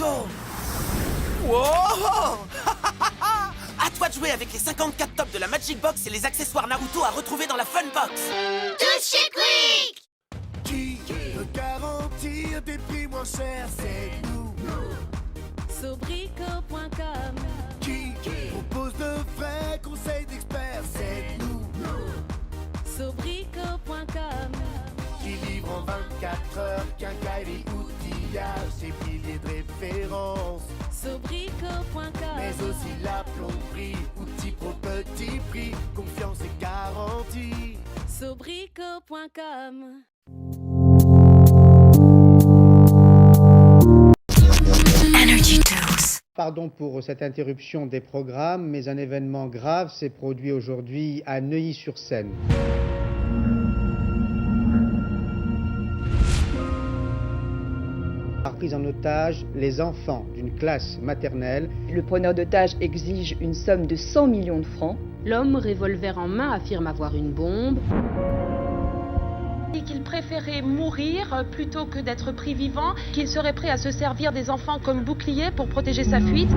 Naruto. Wow. À toi de jouer avec les 54 tops de la Magic Box et les accessoires Naruto à retrouver dans la Fun Box. Tous chez Quick. Qui peut garantir des prix moins chers? C'est nous. Sobrico.com. Qui propose de vrais conseils d'experts? C'est nous. Sobrico.com. Qui livre en 24 heures quincaillerie, outillage et milliers de références. Sobrico.com. Mais aussi la plomberie, outils pro petit prix, confiance et garantie. Sobrico.com. Pardon pour cette interruption des programmes, mais un événement grave s'est produit aujourd'hui à Neuilly-sur-Seine. Pris en otage les enfants d'une classe maternelle. Le preneur d'otage exige une somme de 100 millions de francs. L'homme, revolver en main, affirme avoir une bombe. Et qu'il préférait mourir plutôt que d'être pris vivant, qu'il serait prêt à se servir des enfants comme bouclier pour protéger sa fuite.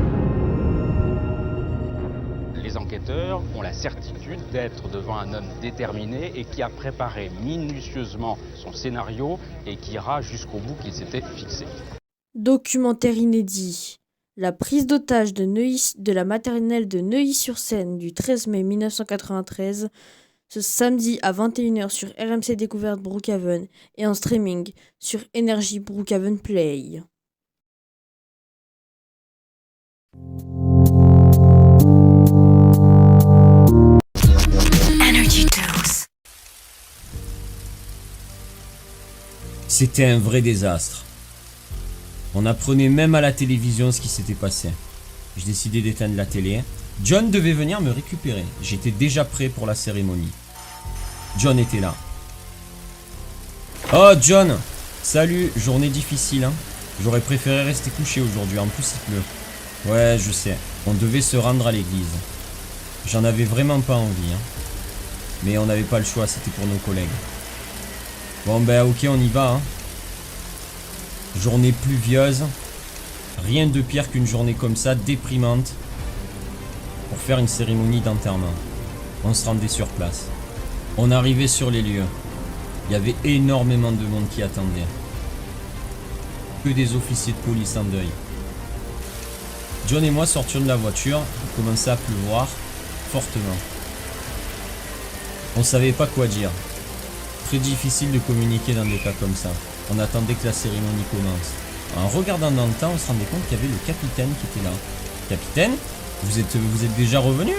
Les enquêteurs ont la certitude d'être devant un homme déterminé et qui a préparé minutieusement son scénario et qui ira jusqu'au bout qu'il s'était fixé. Documentaire inédit. La prise d'otage de la maternelle de Neuilly-sur-Seine du 13 mai 1993, ce samedi à 21h sur RMC Découverte Brookhaven et en streaming sur Énergie Brookhaven Play. C'était un vrai désastre. On apprenait même à la télévision ce qui s'était passé. J'ai décidé d'éteindre la télé. John devait venir me récupérer. J'étais déjà prêt pour la cérémonie. John était là. Oh John! Salut, journée difficile hein. J'aurais préféré rester couché aujourd'hui, en plus il pleut. Ouais, je sais. On devait se rendre à l'église. J'en avais vraiment pas envie hein. Mais on n'avait pas le choix, c'était pour nos collègues. Bon ben ok, on y va hein. Journée pluvieuse. Rien de pire qu'une journée comme ça, déprimante, pour faire une cérémonie d'enterrement. On se rendait sur place. On arrivait sur les lieux. Il y avait énormément de monde qui attendait. Que des officiers de police en deuil. John et moi sortions de la voiture. Il commençait à pleuvoir fortement. On savait pas quoi dire. Très difficile de communiquer dans des cas comme ça. On attendait que la cérémonie commence. En regardant dans le temps, on se rendait compte qu'il y avait le capitaine qui était là. Capitaine, vous êtes déjà revenu?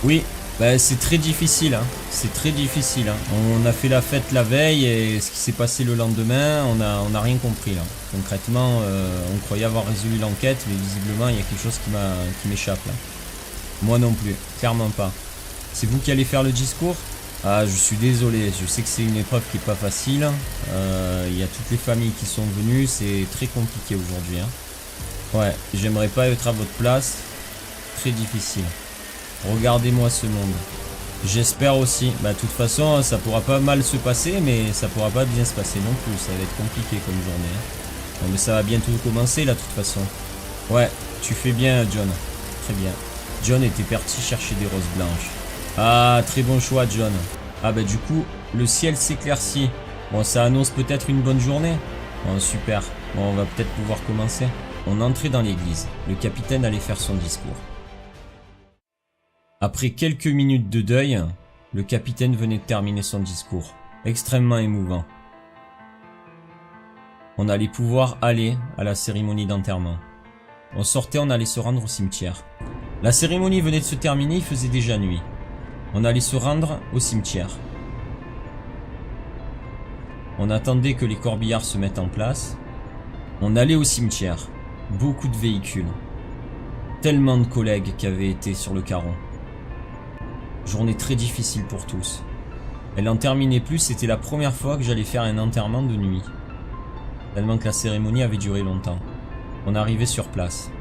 Oui, bah, c'est très difficile. Hein. C'est très difficile. Hein. On a fait la fête la veille et ce qui s'est passé le lendemain, on a rien compris là. Concrètement, on croyait avoir résolu l'enquête, mais visiblement il y a quelque chose qui m'échappe là. Moi non plus, clairement pas. C'est vous qui allez faire le discours? Ah, je suis désolé, je sais que c'est une épreuve qui est pas facile. Il y a toutes les familles qui sont venues, c'est très compliqué aujourd'hui. Hein. Ouais, j'aimerais pas être à votre place. Très difficile. Regardez-moi ce monde. J'espère aussi. Bah, de toute façon, ça pourra pas mal se passer, mais ça pourra pas bien se passer non plus. Ça va être compliqué comme journée. Hein. Non, mais ça va bientôt commencer là, de toute façon. Ouais, tu fais bien, John. Très bien. John était parti chercher des roses blanches. Ah, très bon choix, John. Ah bah du coup, le ciel s'éclaircit. Bon, ça annonce peut-être une bonne journée. Bon, super. Bon, on va peut-être pouvoir commencer. On entrait dans l'église. Le capitaine allait faire son discours. Après quelques minutes de deuil, le capitaine venait de terminer son discours. Extrêmement émouvant. On allait pouvoir aller à la cérémonie d'enterrement. On sortait, on allait se rendre au cimetière. La cérémonie venait de se terminer, il faisait déjà nuit. On allait se rendre au cimetière. On attendait que les corbillards se mettent en place. On allait au cimetière. Beaucoup de véhicules. Tellement de collègues qui avaient été sur le carreau. Journée très difficile pour tous. Elle en terminait plus, c'était la première fois que j'allais faire un enterrement de nuit. Tellement que la cérémonie avait duré longtemps. On arrivait sur place.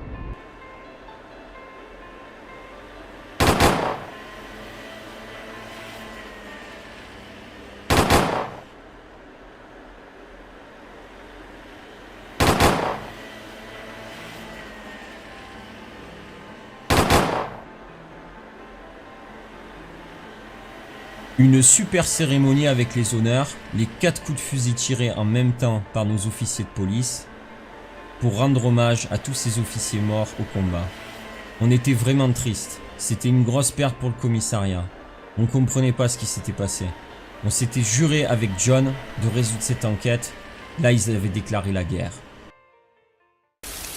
Une super cérémonie avec les honneurs, les 4 coups de fusil tirés en même temps par nos officiers de police pour rendre hommage à tous ces officiers morts au combat. On était vraiment tristes. C'était une grosse perte pour le commissariat. On comprenait pas ce qui s'était passé. On s'était juré avec John de résoudre cette enquête. Là, ils avaient déclaré la guerre.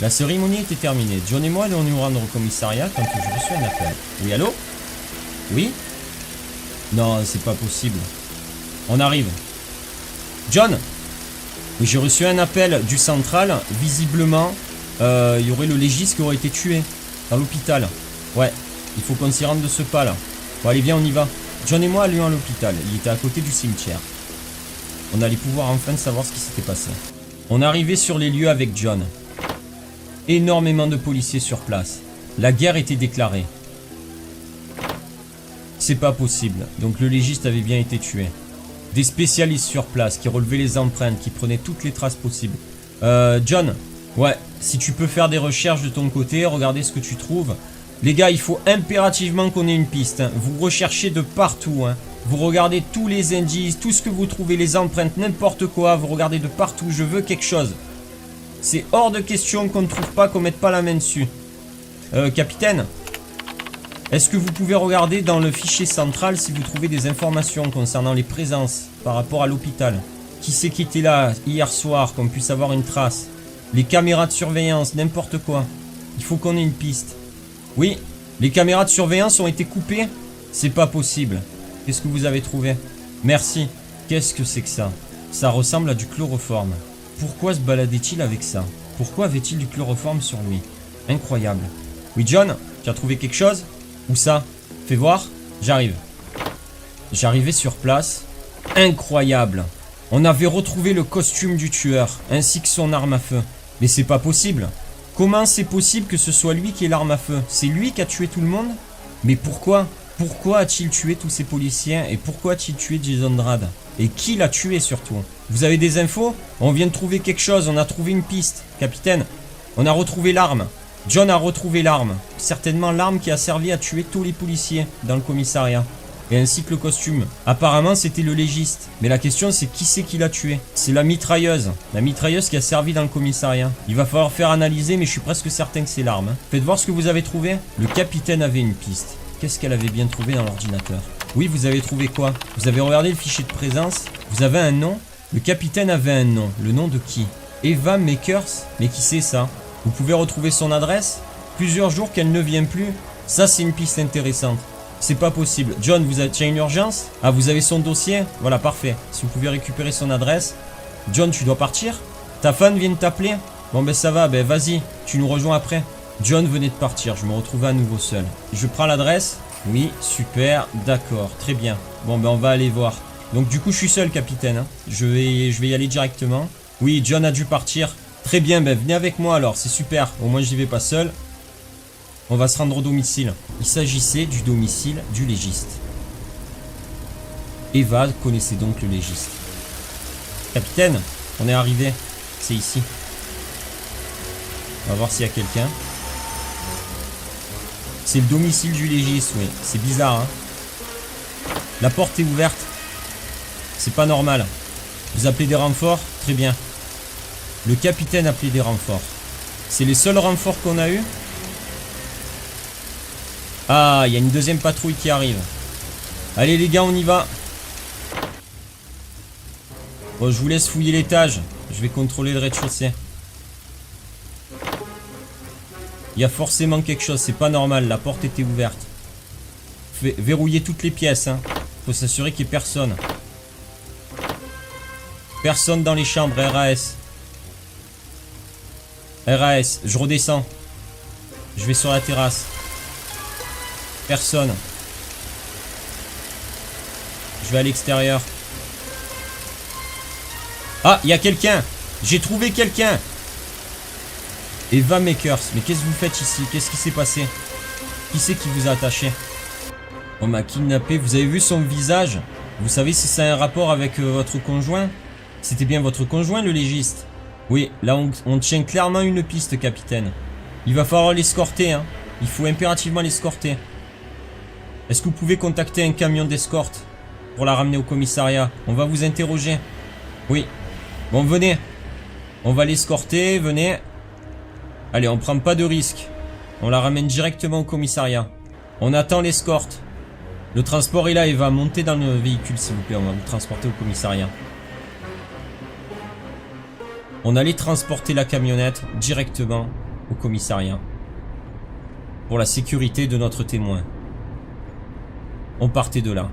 La cérémonie était terminée. John et moi allions nous rendre au commissariat quand je reçus un appel. Oui, allô? Oui? Non, c'est pas possible. On arrive. John? Oui, j'ai reçu un appel du central. Visiblement, il y aurait le légiste qui aurait été tué dans l'hôpital. Ouais, il faut qu'on s'y rende de ce pas là. Bon, allez, viens, on y va. John et moi allions à l'hôpital. Il était à côté du cimetière. On allait pouvoir enfin savoir ce qui s'était passé. On arrivait sur les lieux avec John. Énormément de policiers sur place. La guerre était déclarée. C'est pas possible. Donc le légiste avait bien été tué. Des spécialistes sur place qui relevaient les empreintes, qui prenaient toutes les traces possibles. John, ouais, si tu peux faire des recherches de ton côté, regardez ce que tu trouves. Les gars, il faut impérativement qu'on ait une piste. Hein. Vous recherchez de partout. Hein. Vous regardez tous les indices, tout ce que vous trouvez, les empreintes, n'importe quoi. Vous regardez de partout. Je veux quelque chose. C'est hors de question qu'on ne trouve pas, qu'on mette pas la main dessus. Capitaine, est-ce que vous pouvez regarder dans le fichier central si vous trouvez des informations concernant les présences par rapport à l'hôpital? Qui c'est qui était là hier soir, qu'on puisse avoir une trace? Les caméras de surveillance, n'importe quoi. Il faut qu'on ait une piste. Oui, les caméras de surveillance ont été coupées? C'est pas possible. Qu'est-ce que vous avez trouvé? Merci. Qu'est-ce que c'est que ça? Ça ressemble à du chloroforme. Pourquoi se baladait-il avec ça? Pourquoi avait-il du chloroforme sur lui? Incroyable. Oui, John, tu as trouvé quelque chose? Où ça? Fais voir. J'arrive. J'arrivais sur place. Incroyable. On avait retrouvé le costume du tueur, ainsi que son arme à feu. Mais c'est pas possible. Comment c'est possible que ce soit lui qui ait l'arme à feu? C'est lui qui a tué tout le monde? Mais pourquoi? Pourquoi a-t-il tué tous ces policiers? Et pourquoi a-t-il tué Jason Dredd? Et qui l'a tué surtout? Vous avez des infos? On vient de trouver quelque chose, on a trouvé une piste. Capitaine, on a retrouvé l'arme. John a retrouvé l'arme. Certainement l'arme qui a servi à tuer tous les policiers dans le commissariat. Et ainsi que le costume. Apparemment c'était le légiste. Mais la question c'est qui c'est qui l'a tué? C'est la mitrailleuse. La mitrailleuse qui a servi dans le commissariat. Il va falloir faire analyser, mais je suis presque certain que c'est l'arme. Faites voir ce que vous avez trouvé. Le capitaine avait une piste. Qu'est-ce qu'elle avait bien trouvé dans l'ordinateur? Oui, vous avez trouvé quoi? Vous avez regardé le fichier de présence? Vous avez un nom? Le capitaine avait un nom. Le nom de qui? Eva Makers? Mais qui c'est ça? Vous pouvez retrouver son adresse? Plusieurs jours qu'elle ne vient plus? Ça c'est une piste intéressante. C'est pas possible. John, vous avez une urgence? Ah, vous avez son dossier? Voilà, parfait. Si vous pouvez récupérer son adresse. John, tu dois partir? Ta femme vient de t'appeler? Bon ben ça va, ben vas-y, tu nous rejoins après. John venait de partir, je me retrouvais à nouveau seul. Je prends l'adresse? Oui, super, d'accord, très bien. Bon ben on va aller voir. Donc du coup je suis seul, capitaine. Hein. Je vais y aller directement. Oui, John a dû partir. Très bien, ben venez avec moi alors, c'est super. Au moins j'y vais pas seul. On va se rendre au domicile. Il s'agissait du domicile du légiste. Eva connaissait donc le légiste. Capitaine, on est arrivé. C'est ici. On va voir s'il y a quelqu'un. C'est le domicile du légiste, oui. C'est bizarre, hein. La porte est ouverte. C'est pas normal. Vous appelez des renforts? Très bien. Le capitaine appelait des renforts. C'est les seuls renforts qu'on a eu? Ah, il y a une deuxième patrouille qui arrive. Allez les gars, on y va. Bon, je vous laisse fouiller l'étage. Je vais contrôler le rez-de-chaussée. Il y a forcément quelque chose, c'est pas normal, la porte était ouverte. Verrouillez toutes les pièces, hein. Faut s'assurer qu'il n'y ait personne. Personne dans les chambres, RAS. RAS, je redescends. Je vais sur la terrasse. Personne. Je vais à l'extérieur. Ah, il y a quelqu'un. J'ai trouvé quelqu'un. Eva Makers, mais qu'est-ce que vous faites ici? Qu'est-ce qui s'est passé? Qui c'est qui vous a attaché? On m'a kidnappé, vous avez vu son visage? Vous savez si ça a un rapport avec votre conjoint? C'était bien votre conjoint le légiste? Oui, là on tient clairement une piste, capitaine. Il va falloir l'escorter, hein. Il faut impérativement l'escorter. Est-ce que vous pouvez contacter un camion d'escorte? pour la ramener au commissariat. On va vous interroger. Oui. Bon, venez. On va l'escorter, venez. Allez, on prend pas de risque. On la ramène directement au commissariat. On attend l'escorte. Le transport est là, il va monter dans le véhicule, s'il vous plaît. On va vous transporter au commissariat. On allait transporter la camionnette directement au commissariat. Pour la sécurité de notre témoin. On partait de là.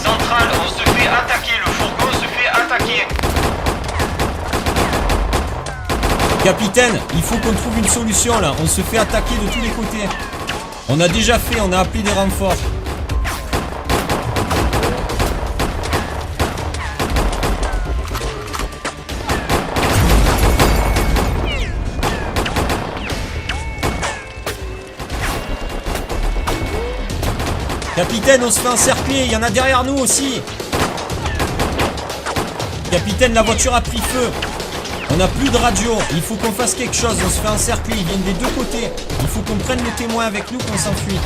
Centrale, on se fait attaquer, le fourgon se fait attaquer. Capitaine, il faut qu'on trouve une solution là. On se fait attaquer de tous les côtés. On a déjà fait, on a appelé des renforts. Capitaine, on se fait encercler, il y en a derrière nous aussi. Capitaine, la voiture a pris feu. On n'a plus de radio, il faut qu'on fasse quelque chose, on se fait encercler, ils viennent des deux côtés. Il faut qu'on prenne le témoin avec nous, qu'on s'enfuit.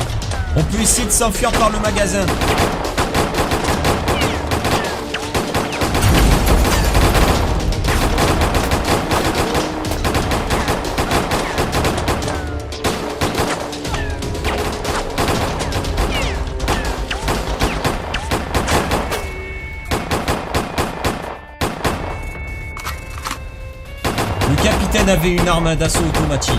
On peut essayer de s'enfuir par le magasin. Le capitaine avait une arme d'assaut automatique.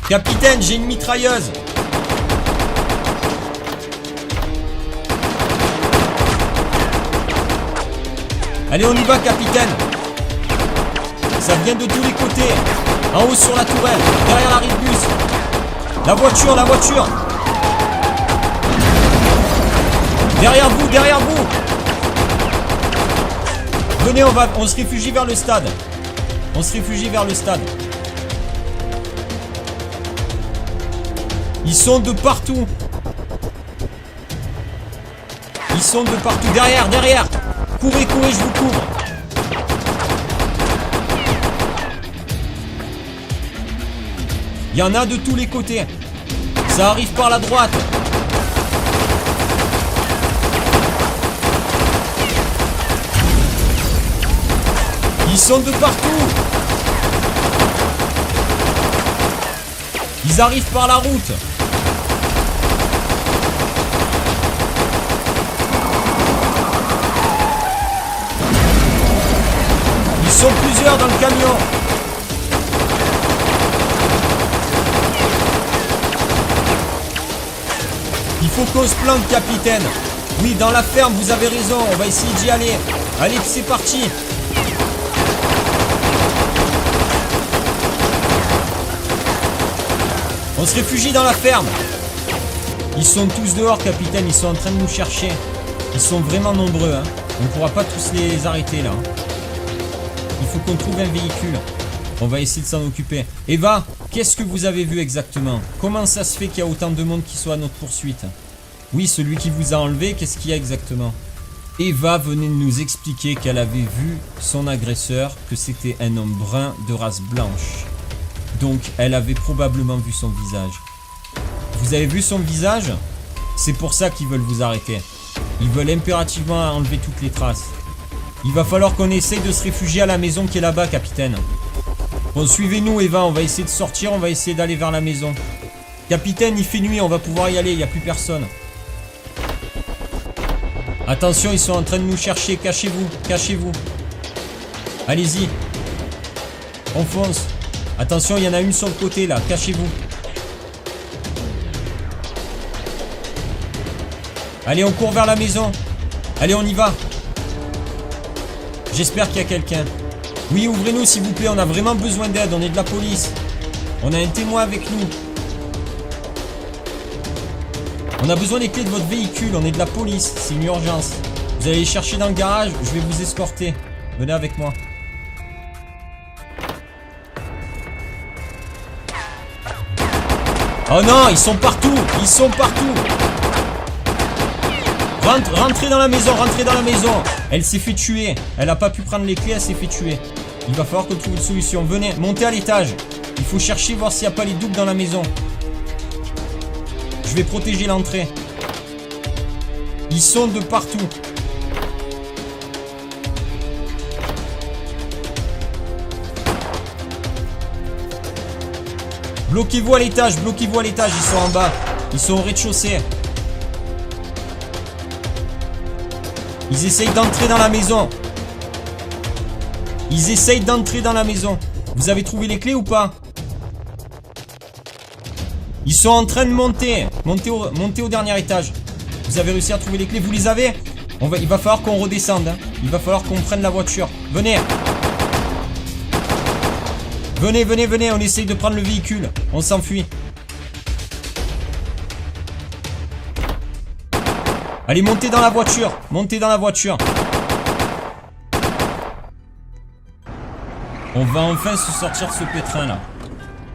Capitaine, j'ai une mitrailleuse. Allez, on y va, capitaine. Ça vient de tous les côtés. En haut sur la tourelle, derrière la Ribus. La voiture, la voiture. Derrière vous, derrière vous. Venez, on se réfugie vers le stade. On se réfugie vers le stade. Ils sont de partout. Ils sont de partout. Derrière, derrière. Courez, courez, je vous couvre. Il y en a de tous les côtés. Ça arrive par la droite. Ils sont de partout. Ils arrivent par la route. Ils sont plusieurs dans le camion. Il faut qu'on se plante, capitaine. Oui, dans la ferme, vous avez raison. On va essayer d'y aller. Allez, c'est parti. On se réfugie dans la ferme. Ils sont tous dehors, capitaine. Ils sont en train de nous chercher. Ils sont vraiment nombreux. Hein. On ne pourra pas tous les arrêter là. Il faut qu'on trouve un véhicule. On va essayer de s'en occuper. Eva, qu'est-ce que vous avez vu exactement? Comment ça se fait qu'il y a autant de monde qui soit à notre poursuite? Oui, celui qui vous a enlevé, qu'est-ce qu'il y a exactement? Eva venait de nous expliquer qu'elle avait vu son agresseur, que c'était un homme brun de race blanche. Donc, elle avait probablement vu son visage. Vous avez vu son visage? C'est pour ça qu'ils veulent vous arrêter. Ils veulent impérativement enlever toutes les traces. Il va falloir qu'on essaye de se réfugier à la maison qui est là-bas, capitaine. Bon, suivez-nous, Eva, on va essayer de sortir, on va essayer d'aller vers la maison. Capitaine, il fait nuit, on va pouvoir y aller, il n'y a plus personne. Attention, ils sont en train de nous chercher, cachez-vous, cachez-vous. Allez-y. On fonce. Attention, il y en a une sur le côté, là, cachez-vous. Allez, on court vers la maison. Allez, on y va. J'espère qu'il y a quelqu'un. Oui, ouvrez-nous s'il vous plaît, on a vraiment besoin d'aide, on est de la police. On a un témoin avec nous. On a besoin des clés de votre véhicule, on est de la police, c'est une urgence. Vous allez les chercher dans le garage, je vais vous escorter. Venez avec moi. Oh non, ils sont partout. Ils sont partout. Rentrez dans la maison, rentrez dans la maison. Elle s'est fait tuer. Elle a pas pu prendre les clés, elle s'est fait tuer. Il va falloir qu'on trouve une solution. Venez, montez à l'étage. Il faut chercher, voir s'il n'y a pas les doubles dans la maison. Je vais protéger l'entrée. Ils sont de partout. Bloquez-vous à l'étage, bloquez-vous à l'étage. Ils sont en bas. Ils sont au rez-de-chaussée. Ils essayent d'entrer dans la maison. Ils essayent d'entrer dans la maison. Vous avez trouvé les clés ou pas? Ils sont en train de monter. Montez au dernier étage. Vous avez réussi à trouver les clés? Vous les avez? Il va falloir qu'on redescende. Hein. Il va falloir qu'on prenne la voiture. Venez. Venez, venez, venez. On essaye de prendre le véhicule. On s'enfuit. Allez, montez dans la voiture. Montez dans la voiture. On va enfin se sortir de ce pétrin là.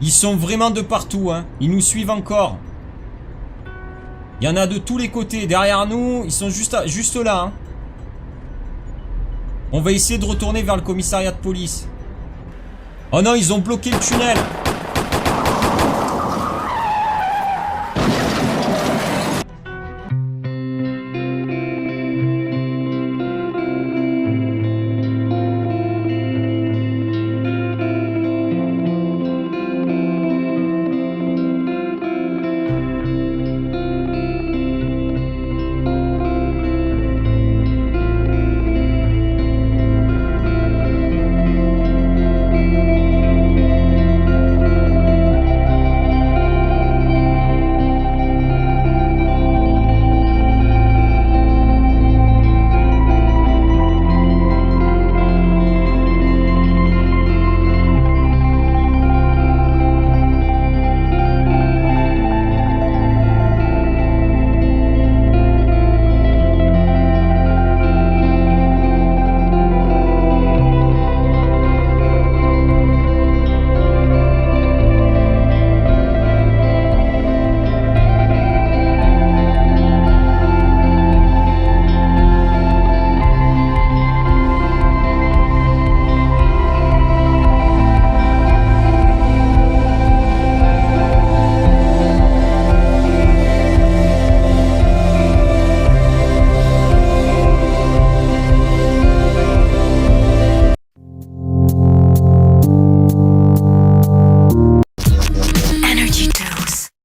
Ils sont vraiment de partout, hein. Ils nous suivent encore. Il y en a de tous les côtés. Derrière nous, ils sont juste là, hein. On va essayer de retourner vers le commissariat de police. Oh non, ils ont bloqué le tunnel.